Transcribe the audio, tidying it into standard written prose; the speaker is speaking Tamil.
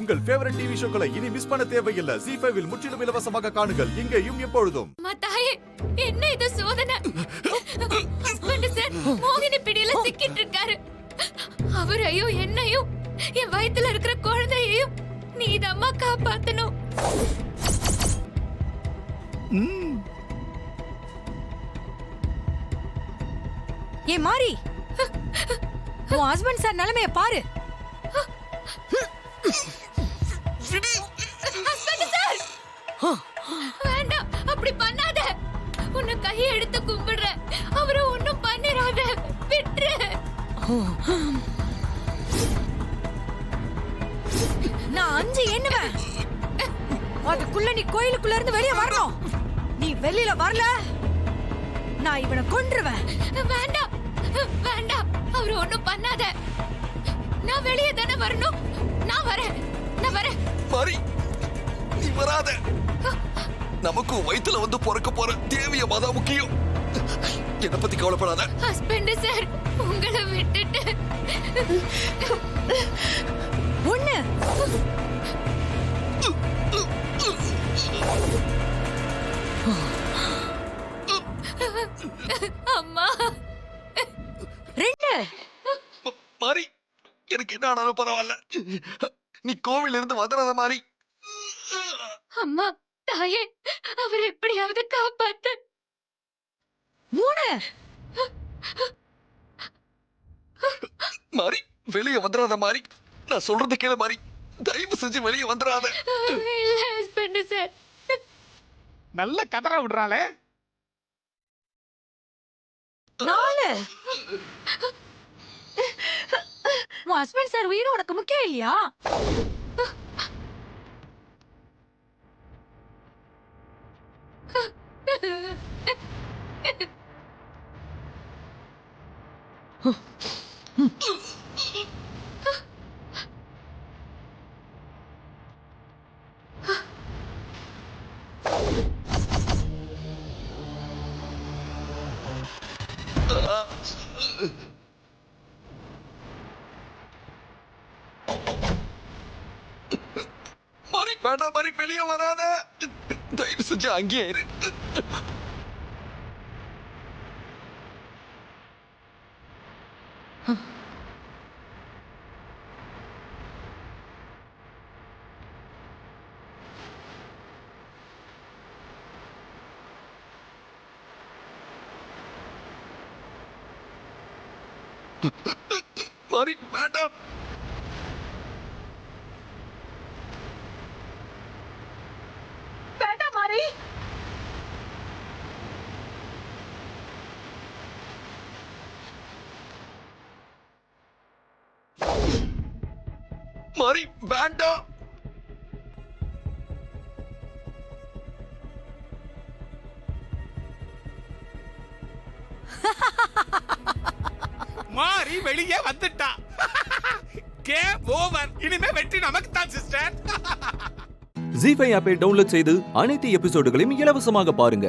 உங்கள் ஃபேவரட் டிவி ஷோக்களை இனி மிஸ் பண்ண தேவையில்லை. ZEE5 இல் முற்றிலும் இலவசமாக காணுங்கள். இங்கேயும் எப்பொழுதும். தாயே, என்ன இது சோதனை? ஹஸ்பண்ட் சார் மோகினி பிடியில சிக்கிட்டு இருக்காரு. அவரையும் என்னையும் என் வயித்துல இருக்கிற குழந்தையையும் நீதாம்மா காப்பாத்தணும். ஏ மாரி, உன் ஹஸ்பண்ட் சார் நிலைமைய பாரு. ஹஸ்பண்ட் சார், வேண்டாம், அப்படி பண்ணாத. உன்னை கையை எடுத்து கும்பிடுறேன். அவரை ஒண்ணும் பண்ணிராத, விட்டுரு. நான் 5 எண்ணுவேன். அதுக்குள்ள நீ கோயிலுக்குள்ள இருந்து வெளியே வரணும். நீ வெளியில வரல, நான் இவனை கொன்றுவேன். வேண்டாம் வேண்டாம், அவரை ஒண்ணும் பண்ணாத. நான் வெளியே தானே வரணும். நான் வரேன். மாரி, நீ வராத. நமக்கு வயித்துல வந்து பிறக்க போற தேவிய மதா முக்கியம். என்ன பத்தி கவலைப்படாத. ஹஸ்பண்ட் சார், உங்களை விட்டுட்டு ஒண்ணு அம்மா, 2 மாரி, எனக்கு என்ன ஆனாலும் பரவாயில்ல. நீ கோவில இருந்து வந்துடாத மாரி. அம்மா, தாயே, அவர் எப்படியாவது காப்பாத்து. 3 மாரி, வெளியே வந்துடாத மாரி. நான் சொல்றது கேளு மாரி. தயவு செஞ்சு வெளியே வந்துடாத. இல்ல ஹஸ்பண்ட் சார். நல்ல கதற விடுறாளே. 4 உன் ஹஸ்பண்ட் சார் உயிர் உனக்கு முக்கியம் இல்லையா? மாரி, வேண்டாம் மாரி, வெளியே வராத. தயவு செஞ்சு அங்கேயே இரு. மாரி, வேண்டாம். வேண்டாம் மாரி. மாரி, வேண்டாம். மாறி வெளியே வந்துட்டா. Game over. இனிமே வெற்றி நமக்கு தான் சிஸ்டர். ZEE5 ஆப்பை டவுன்லோட் செய்து அனைத்து எபிசோடுகளையும் இலவசமாக பாருங்க.